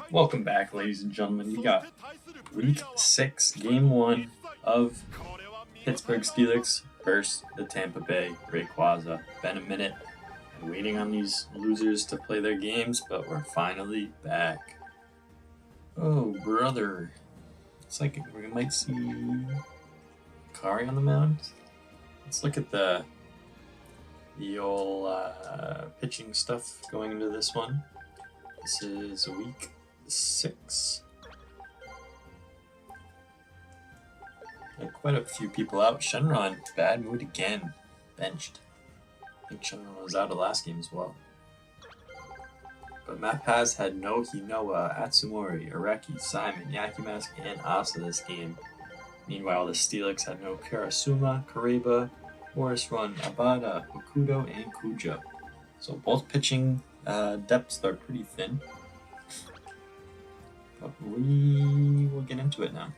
Welcome back, ladies and gentlemen. We got Week 6, Game 1 of Pittsburgh Steelix versus the Tampa Bay Rayquaza. Been a minute waiting on these losers to play their games, but we're finally back. Oh, brother. Looks like we might see Kari on the mound. Let's look at the old pitching stuff going into this one. This is Week 6. And quite a few people out. Shenron in bad mood again. Benched. I think Shenron was out of last game as well. But Matt Paz had no Hinoa, Atsumori, Areki, Simon, Yakimask, and Asa this game. Meanwhile, the Steelix had no Karasuma, Kareba, Morris Run, Abada, Hokudo, and Kuja. So both pitching depths are pretty thin. But we will get into it now.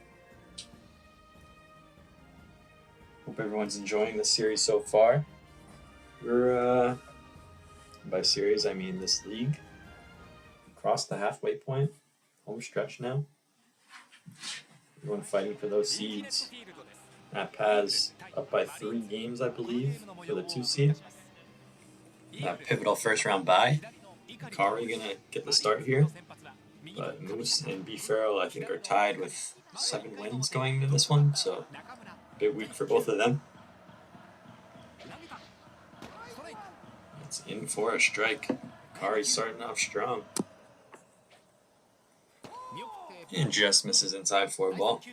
Hope everyone's enjoying this series so far. We're, by series I mean this league. Crossed the halfway point. Home stretch now. Everyone fighting for those seeds. Matt Paz up by 3 games, I believe, for the 2 seed. That pivotal first round bye. Kari gonna get the start here. But Moose and B. Farrell, I think, are tied with 7 wins going into this one, so a bit weak for both of them. It's in for a strike. Kari's starting off strong. And just misses inside for a ball.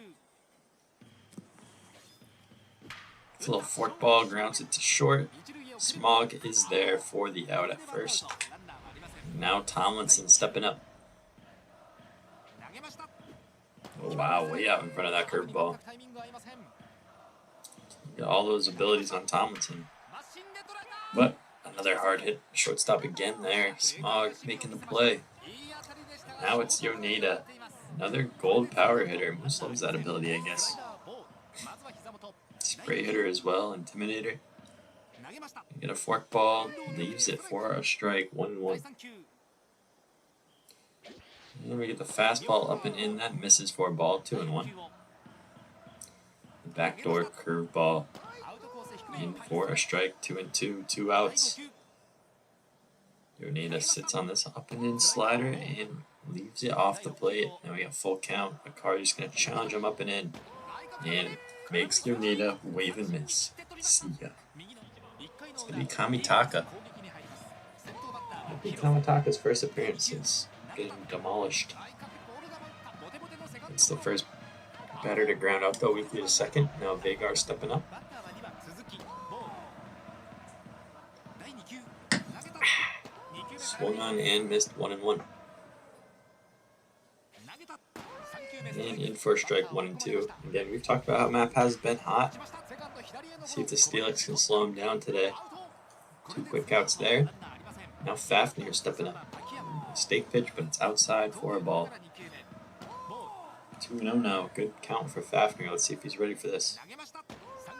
It's a little fork ball, grounds it to short. Smog is there for the out at first. Now Tomlinson stepping up. Oh, wow, way out in front of that curveball. Got all those abilities on Tomlinson. But another hard hit shortstop again there. Smog making the play. Now it's Yoneda. Another gold power hitter. Moose loves that ability, I guess. Spray hitter as well, Intimidator. Get a fork ball, leaves it for a strike, 1-1. And then we get the fastball up and in, that misses for a ball, 2-1. The backdoor curveball in for a strike, 2-2, 2 outs. Yoneda sits on this up and in slider and leaves it off the plate. Now we got full count. Akari's going to challenge him up and in. And makes Yoneda wave and miss. See ya. It's going to be Kamitaka. Might be Kamitaka's first appearance since getting demolished. It's the first batter to ground out though. Weekly to second. Now Vagar stepping up. Swung on and missed, 1-1. And in for a strike, 1-2. Again, we've talked about how Matt has been hot. See if the Steelix can slow him down today. 2 quick outs there. Now Fafnir stepping up. Stake pitch, but it's outside for a ball. 2-0 now. Good count for Fafnir. Let's see if he's ready for this.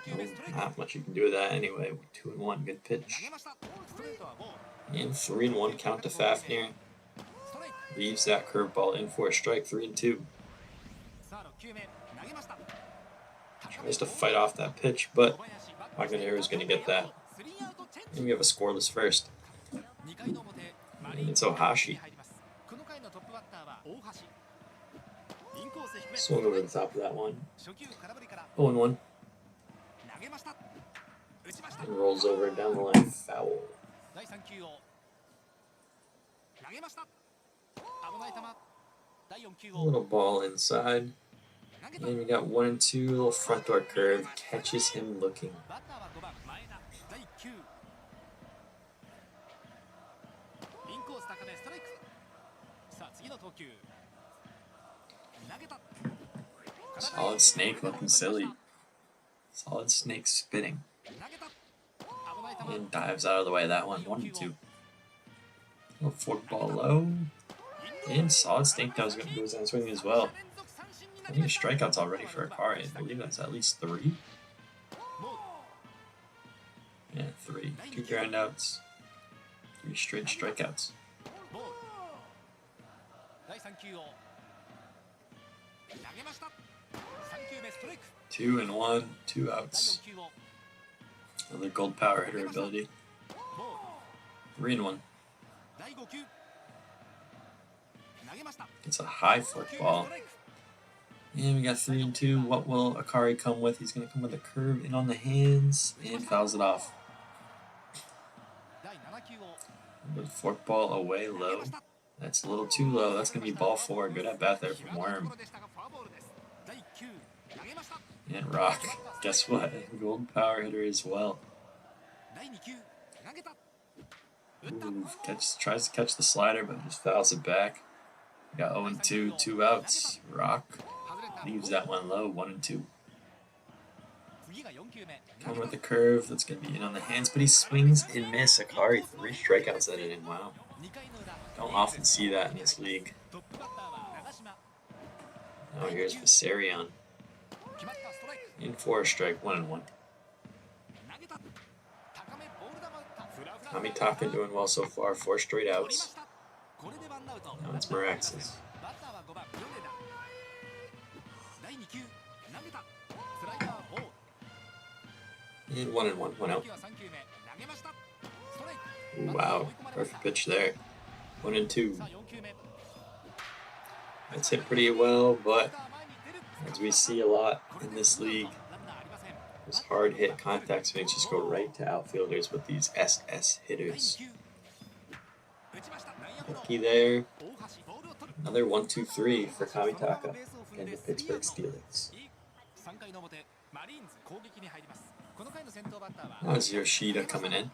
No, not much you can do with that anyway. 2-1. Good pitch. And 3-1 count to Fafnir. Leaves that curveball in for a strike, 3-2. Tries to fight off that pitch, but Wagonero is going to get that. And we have a scoreless first. And it's Ohashi. Swung over the top of that one. 0-1. And rolls over down the line. Foul. A little ball inside. And we got 1-2. Little front door curve. Catches him looking. Solid Snake looking silly. Solid Snake spitting. And dives out of the way of that one. 1-2. Little fork ball low. And Solid Snake goes on swinging as well. I think strikeouts already for Akari. I believe that's at least 3. Yeah, 3. 2 groundouts. 3 straight strikeouts. 2-1, 2 outs. Another gold power hitter ability. 3-1. It's a high forkball. And we got 3-2. What will Akari come with? He's going to come with a curve in on the hands and fouls it off. With forkball away low. That's a little too low. That's going to be ball 4. Good at bat there from Worm. And Rock. Guess what? Gold power hitter as well. Ooh, tries to catch the slider, but just fouls it back. We got 0-2, 2 outs. Rock leaves that one low, 1-2. Coming with the curve, that's going to be in on the hands, but he swings and miss. Akari, 3 strikeouts that inning. Wow. Don't often see that in this league. Now here's Viserion. In for a strike, 1-1. Kamitaka doing well so far, 4 straight outs. Now it's Meraxas. And 1-1, 1 out. Ooh, wow, perfect pitch there. 1-2. That's hit pretty well, but as we see a lot in this league, those hard hit contact swings just go right to outfielders with these SS hitters. Lucky there. Another 1-2-3 for Kamitaka and the Pittsburgh Steelix. Now it's Yoshida coming in.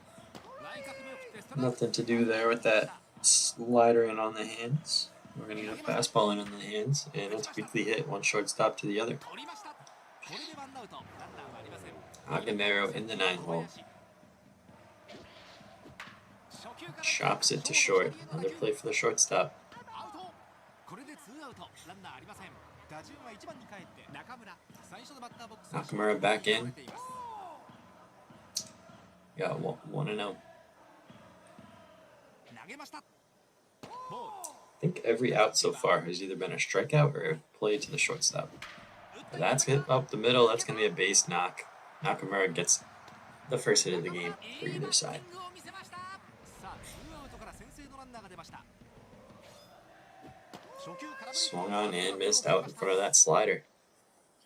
Nothing to do there with that slider in on the hands. We're going to get a fastball in on the hands, and it's quickly hit, one shortstop to the other. Habanero in the 9-hole. Chops it to short. Another play for the shortstop. Nakamura back in. Got 1-0. I think every out so far has either been a strikeout or a play to the shortstop. But that's it up the middle. That's going to be a base knock. Nakamura gets the first hit of the game for either side. Swung on and missed out in front of that slider.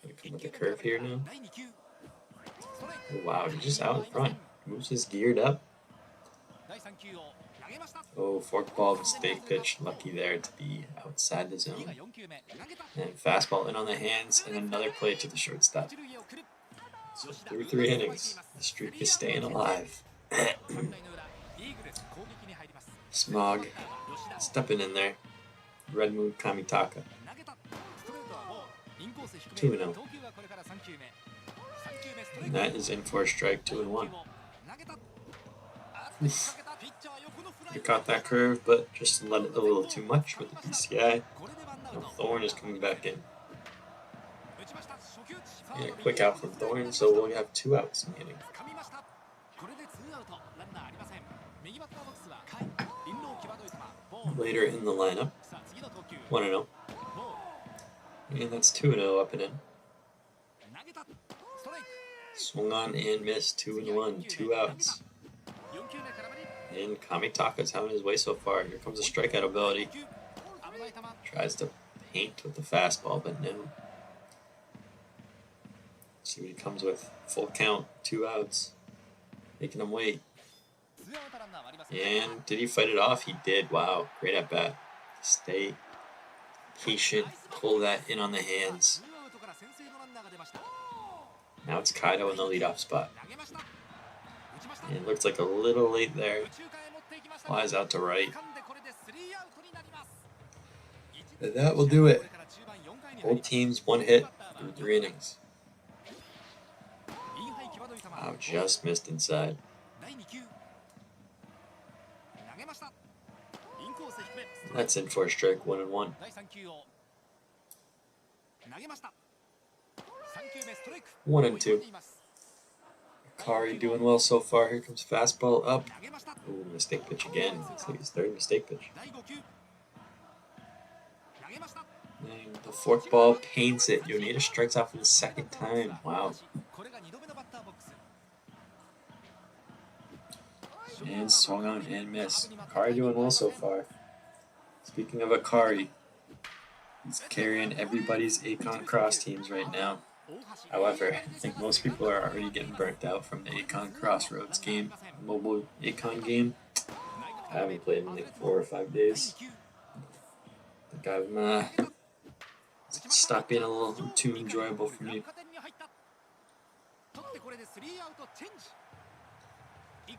Gonna come with the curve here now. Oh, wow, he's just out in front. Moves his geared up. Oh, forkball mistake pitch. Lucky there to be outside the zone. And fastball in on the hands, and another play to the shortstop. So through 3 innings, the streak is staying alive. Smog stepping in there. Red Moon Kamitaka. 2-0. And that is in for a strike, 2-1. You caught that curve, but just let it a little too much with the PCI. Now Thorne is coming back in. Yeah, quick out from Thorne, so we'll have 2 outs in the inning. Later in the lineup, 1-0. And that's 2-0 up and in. Swung on and missed, 2-1, 2 outs. And Kamitaka's having his way so far. Here comes a strikeout ability. Tries to paint with the fastball, but no. See what he comes with. Full count, 2 outs. Making him wait. And did he fight it off? He did. Wow, great at bat. Stay patient. Pull that in on the hands. Now it's Kaido in the leadoff spot. And it looks like a little late there. Flies out to right. And that will do it. Both teams 1 hit through 3 innings. Wow, just missed inside. That's in for a strike, 1-1. One and 2. Akari doing well so far. Here comes fastball up. Ooh, mistake pitch again. It's like his 3rd mistake pitch. And the forkball paints it. Yoneda strikes out for the second time. Wow. And swung on and missed. Akari doing well so far. Speaking of Akari, he's carrying everybody's Eikan Cross teams right now. However, I think most people are already getting burnt out from the Eikan Crossroads game, mobile Eikan game. I haven't played in like 4 or 5 days. I think I've stopped being a little too enjoyable for me.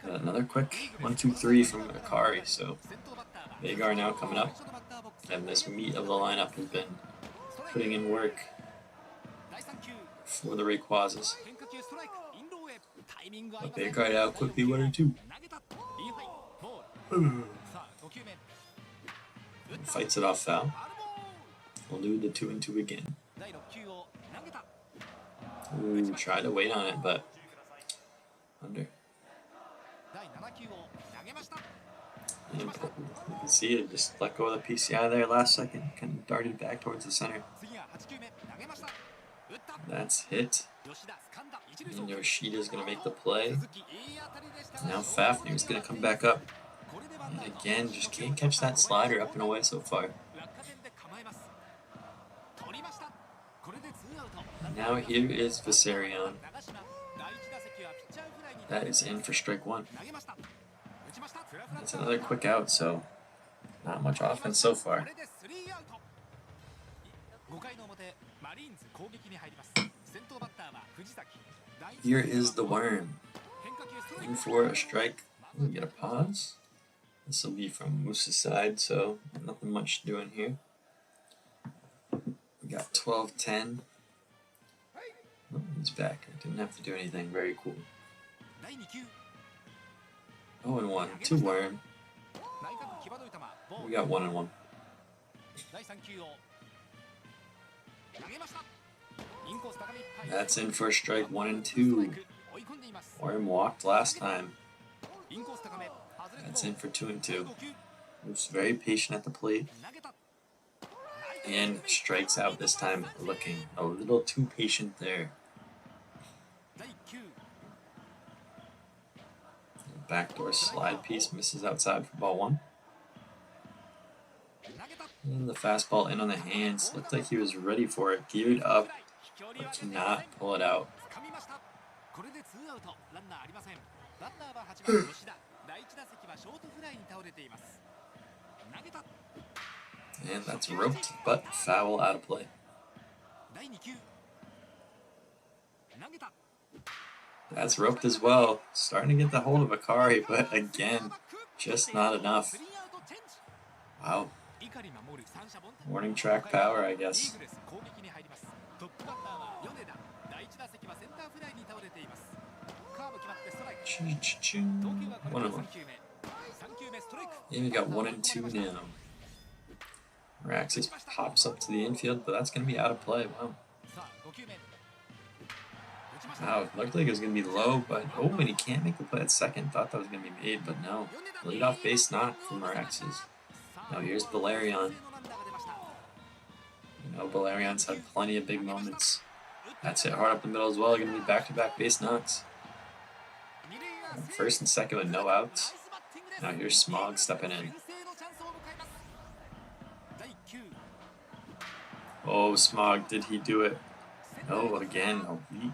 Another quick 1-2-3 from Akari, so Vagar now coming up, and this meat of the lineup has been putting in work for the Rayquazas. But Vagar out quickly 1-2. Fights it off foul. We'll do the 2-2 again. Ooh, try to wait on it, but under. And you can see it just let go of the PCI there last second, kind of darted back towards the center. That's hit. And Yoshida's going to make the play. Now Fafnir's going to come back up. And again, just can't catch that slider up and away so far. Now here is Viserion. That is in for strike one. It's another quick out, so not much offense so far. Here is the worm. In for a strike. We get a pause. This will be from Moose's side, so nothing much doing here. We got 12-10. Oh, he's back. I didn't have to do anything. Very cool. 0-1. 2 worm. We got 1-1. That's in for a strike. 1-2. Worm walked last time. That's in for 2-2. Moves very patient at the plate. And strikes out this time, looking a little too patient there. Backdoor slide piece misses outside for ball 1. And the fastball in on the hands. Looked like he was ready for it, geared up, but cannot pull it out. And that's roped, but foul out of play. That's roped as well. Starting to get the hold of Akari, but again, just not enough. Wow. Warning track power, I guess. And we got 1-2 now. Raxus pops up to the infield, but that's going to be out of play. Wow. Wow, it looked like it was going to be low, but oh, and he can't make the play at second. Thought that was going to be made, but no. Lead off base knock from Raxus. Now here's Balerion. You know, Balerion's had plenty of big moments. That's hit hard up the middle as well. Going to be back-to-back base knocks. First and second with no outs. Now here's Smog stepping in. Oh, Smog, did he do it? No, again. Oh, deep.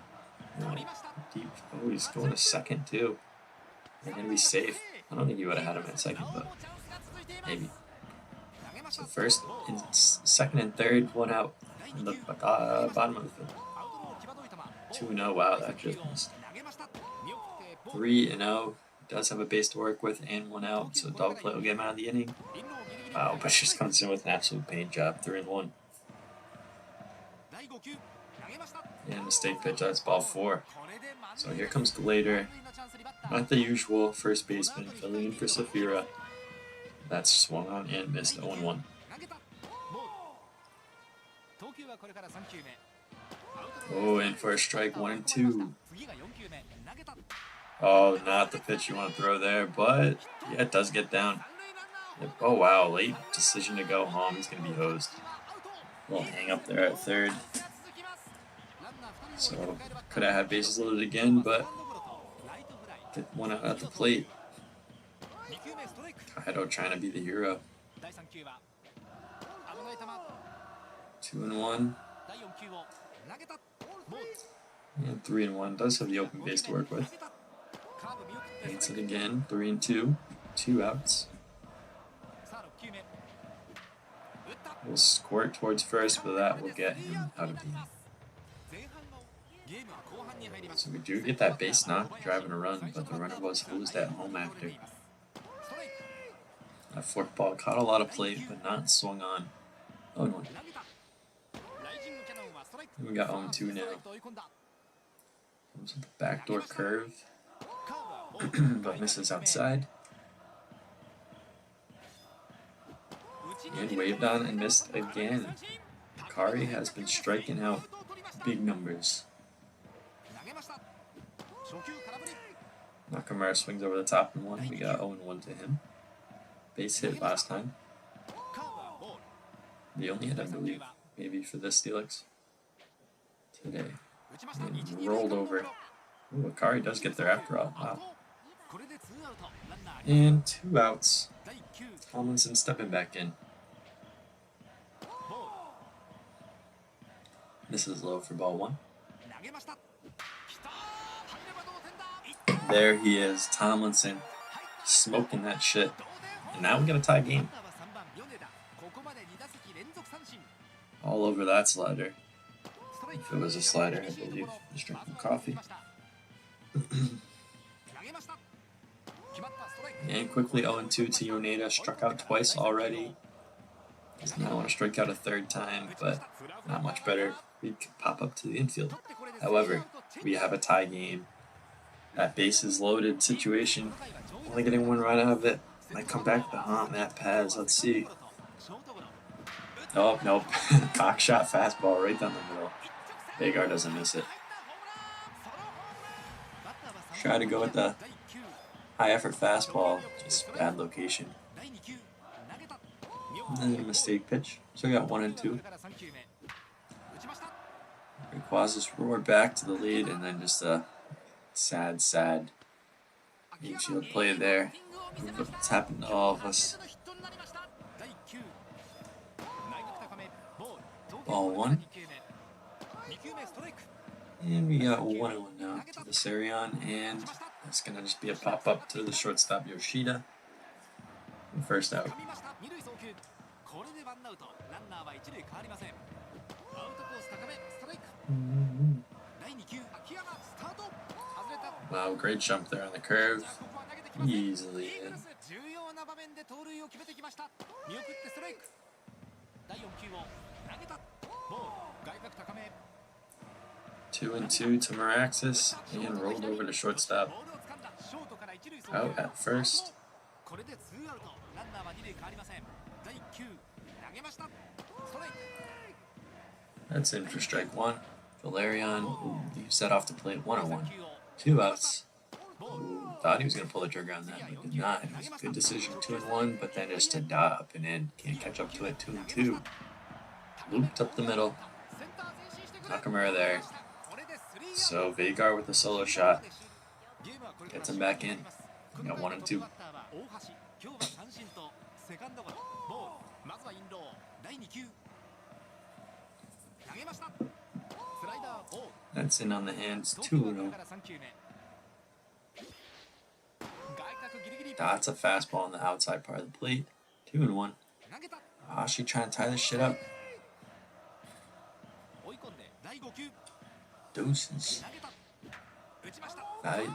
Oh, he's going to second, too. They're going to be safe. I don't think he would have had him at second, but maybe. So first, and second and third, 1 out in the bottom of the field. 2-0. Wow, that just missed. 3-0. Does have a base to work with and 1 out, so double play will get him out of the inning. Wow, but just comes in with an absolute paint job. 3-1. And mistake pitch, that's ball 4. So here comes Glader. Not the usual first baseman, filling in for Saphira. That's swung on and missed. 0-1. Oh, in for a strike. 1-2. Oh, not the pitch you want to throw there, but yeah, it does get down. Yep. Oh, wow. Late decision to go home. He's going to be hosed. little hang up there at third. So could have had bases loaded again, but get one out at the plate. Kaido trying to be the hero. 2-1. And 3-1. Does have the open base to work with. Paints it again. 3-2. 2 outs. We'll squirt towards first, but that will get him out of being. So we do get that base knock, driving a run, but the runner was hosed at home after. That forkball caught a lot of plate, but not swung on. Oh no. We got 0-2 now. Comes with the backdoor curve, but misses outside. And waved on and missed again. Kari has been striking out big numbers. Nakamura swings over the top and 1. We got 0-1 to him. Base hit last time. The only hit, I believe, maybe for this Steelix today. And rolled over. Ooh, Akari does get there after all. Wow. And 2 outs. Tomlinson stepping back in. This is low for ball 1. There he is, Tomlinson, smoking that shit. And now we got a tie game. All over that slider. If it was a slider, I believe. Just drinking coffee. And quickly 0-2 to Yoneda. Struck out twice already. Does not want to strike out a third time, but not much better. We can pop up to the infield. However, we have a tie game. That bases loaded situation. Only getting 1 run out of it. Might come back to haunt Matt Paz. Let's see. Oh, nope. Cock shot fastball right down the middle. Vagar doesn't miss it. Try to go with the high effort fastball. Just bad location. And then a mistake pitch. So we got 1-2. Rayquaza's roared back to the lead, and then just a sad infield play there. What's happened to all of us. Ball 1. And we got 1-1 now to the Sarion, and it's going to just be a pop-up to the shortstop Yoshida. And first out. Wow, great jump there on the curve. Easily in. 2-2 to Meraxis, and rolled over to shortstop. Out at first. That's in for strike 1. Valerian, you set off to plate 1-1. 2 outs. Ooh, thought he was going to pull the trigger on that, but did not. It was a good decision, 2-1, but then just a dot up and in. Can't catch up to it, 2-2. Looped up the middle. Nakamura there. So Vagar with the solo shot. Gets him back in. We got 1-2. That's in on the hands, 2-0. That's a fastball on the outside part of the plate. 2-1. Ashi trying to tie this shit up. Deuces.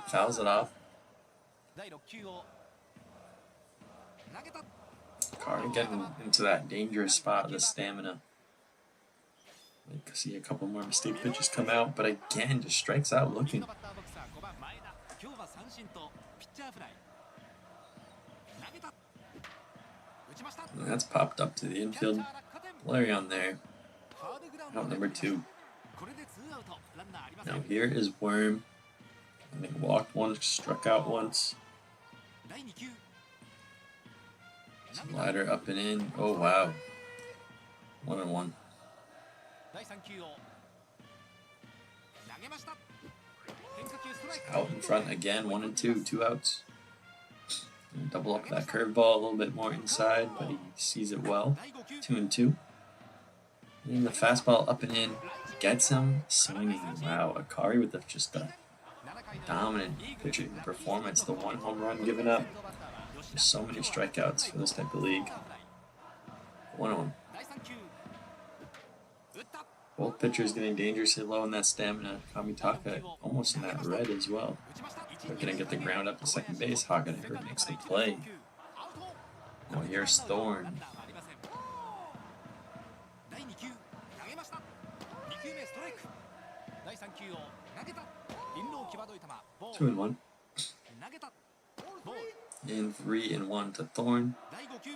Fouls it off. Carter getting into that dangerous spot of the stamina. We can see a couple more mistake pitches come out, but again, just strikes out looking. And that's popped up to the infield. Larry on there. Out number 2. Now here is Worm. I think walked once, struck out once. Slider up and in. Oh wow. 1-1. Out in front again, 1 and 2, 2 outs. Double up that curveball a little bit more inside, but he sees it well. 2 and 2. And the fastball up and in, gets him swinging. Wow, Akari with just a dominant pitching performance. The 1 home run given up. There's so many strikeouts for this type of league. 1-1. Both pitchers getting dangerously low in that stamina. Kamitaka almost in that red as well. They're going to get the ground up to second base. Hagenheimer makes the play. Oh, here's Thorne. 2-1. And 3-1 to Thorne.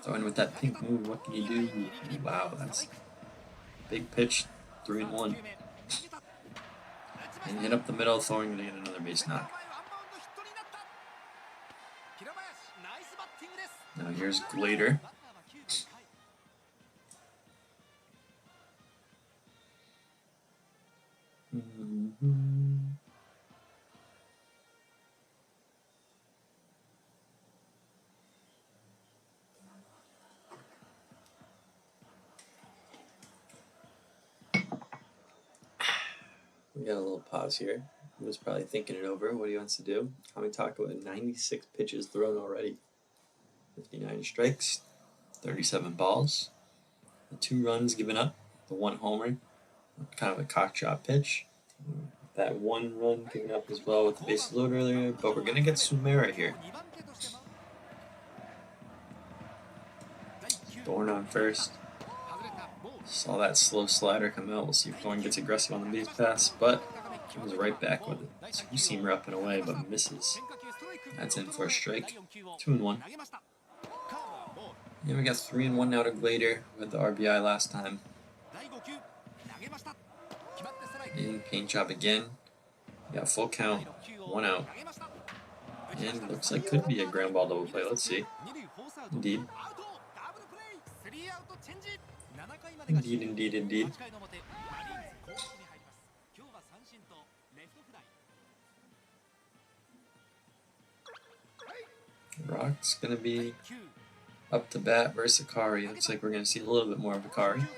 Thorne with that pink move. What can you do? Wow, that's a big pitch. 3-1. And hit up the middle. Thorne going to get another base knock. Now here's Glader. We got a little pause here. He was probably thinking it over, what he wants to do. Kamitaka with 96 pitches thrown already. 59 strikes, 37 balls. The 2 runs given up, the 1 homer, kind of a cock chop pitch. That 1 run given up as well with the bases loaded earlier, but we're going to get Sumera here. Thorne on first. Saw that slow slider come out. We'll see if Thorne gets aggressive on the base pass, but he was right back with it. So you see him up and away, but misses. That's in for a strike. 2-1. And we got 3-1 now to Glader with the RBI last time. And paint job again. We got full count, 1 out. And looks like could be a ground ball double play. Let's see. Indeed. Indeed. Rock's gonna be up to bat versus Akari. Looks like we're gonna see a little bit more of Akari.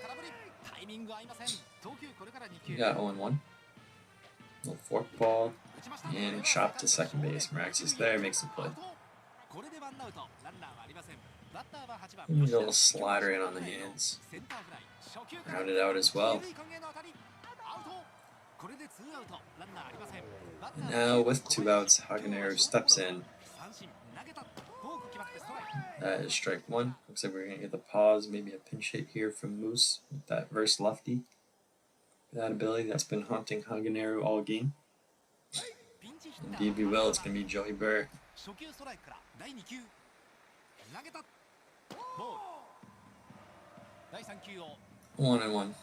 We got 0-1. Little fork ball and chop to second base. Meraxas there makes the play. And a little slider in on the hands. Rounded out as well. And now with 2 outs, Hagenheimer steps in. That is strike 1. Looks like we're going to get the pause, maybe a pinch hit here from Moose with that verse lefty. That ability that's been haunting Hagenheimer all game. Indeed we will. It's going to be Joey Burr. 1-1.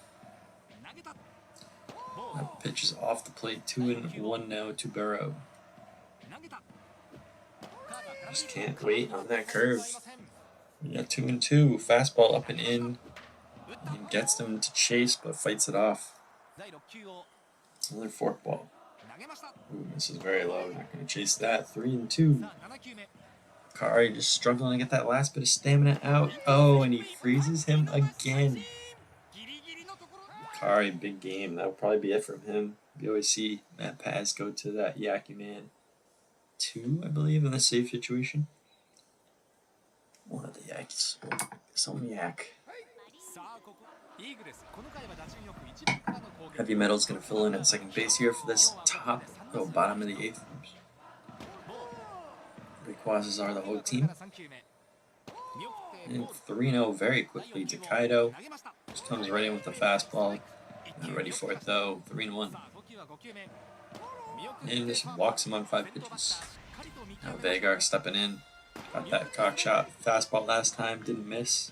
That pitch is off the plate. 2-1 now to Burrow. Just can't wait on that curve. We got 2-2. Fastball up and in. And gets them to chase, but fights it off. Another fork ball. Ooh, this is very low. Not going to chase that. 3-2. Akari just struggling to get that last bit of stamina out. Oh, and he freezes him again. Akari, big game. That'll probably be it from him. We always see Matt Paz go to that Yaki Man 2, I believe, in the save situation. One of the Yaks. Some yak. Heavy Metal's going to fill in at second base here for this bottom of the 8th. Rayquazas are the whole team. And 3-0 very quickly to Kaido. Just comes right in with the fastball. Not ready for it though. 3-1. And just walks him on 5 pitches. Now Vagar stepping in. Got that cock shot fastball last time. Didn't miss.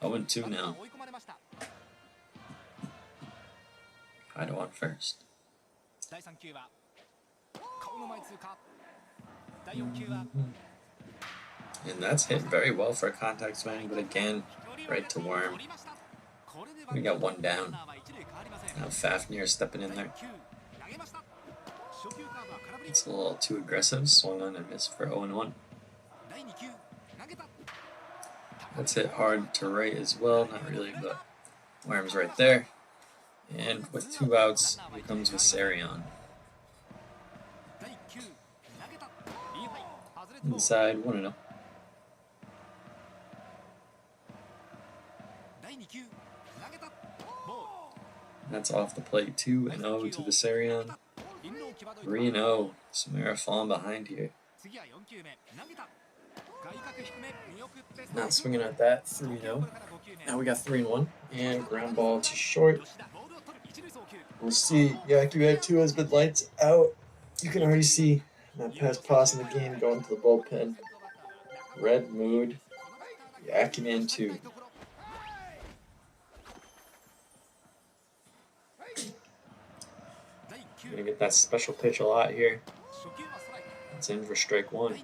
0-2 now. Kaido on first. And that's hit very well for a contact swing, but again, right to worm. We got one down. Now Fafnir stepping in there. It's a little too aggressive. Swung on and missed for 0-1. That's hit hard to right as well. Not really, but worm's right there. And with 2 outs, here comes Viserion. Inside, 1-0. That's off the plate. 2-0 to Viserion. 3-0. Samara falling behind here. Not swinging at that. 3-0. Now we got 3-1. And ground ball to short. We'll see. Yaku has been lights out. You can already see that past pause in the game going to the bullpen. Red mood. Yakuman 2. You're gonna get that special pitch a lot here. It's in for strike 1.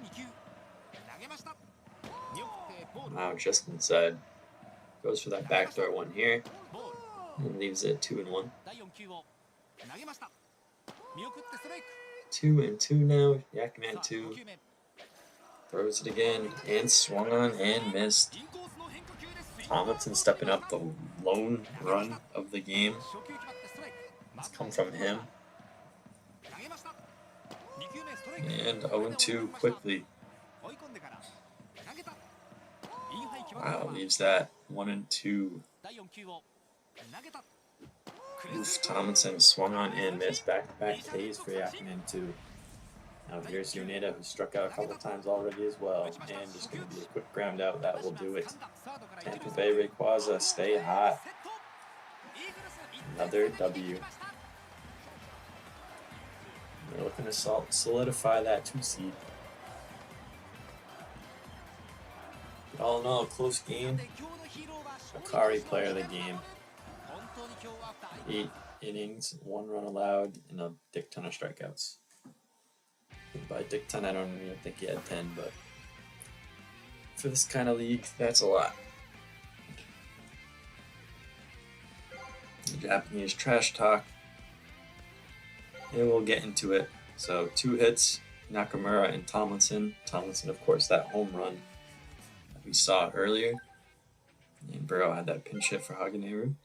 Wow, just inside. Goes for that backdoor one here. And leaves it 2-1. 2-2 now. Yakuman 2. Throws it again. And swung on and missed. Tomlinson stepping up, the lone run of the game. It's come from him. And 0-2 quickly. Wow, leaves that 1-2. Oof, Tomlinson swung on and missed. Back-to-back Ks for Yakuman 2. Now here's Yoneda, who struck out a couple times already as well. And just going to be a quick ground out. That will do it. Tampa Bay Rayquaza, stay hot. Another W. They're looking to solidify that 2 seed. But all in all, close game. Akari player of the game. 8 innings, 1 run allowed, and a dick ton of strikeouts. By dick ton, I don't even think he had 10, but for this kind of league, that's a lot. The Japanese trash talk. And we'll get into it. So 2 hits, Nakamura and Tomlinson. Tomlinson, of course, that home run that we saw earlier. And Burrow had that pinch hit for Hageneru.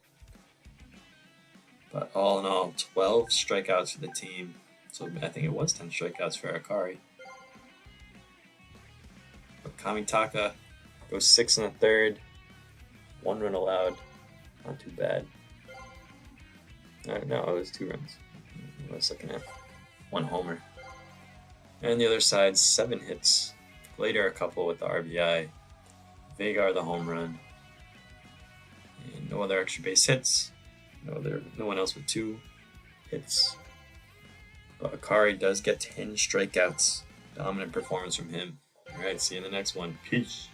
But all in all, 12 strikeouts for the team. So I think it was 10 strikeouts for Akari. But Kamitaka goes 6 1/3. 1 run allowed. Not too bad. No, it was 2 runs. I was looking at 1 homer. And the other side, 7 hits. Later, a couple with the RBI. Vagar the home run. And no other extra base hits. No one else with 2 hits. But Akari does get 10 strikeouts. Dominant performance from him. Alright, see you in the next one. Peace.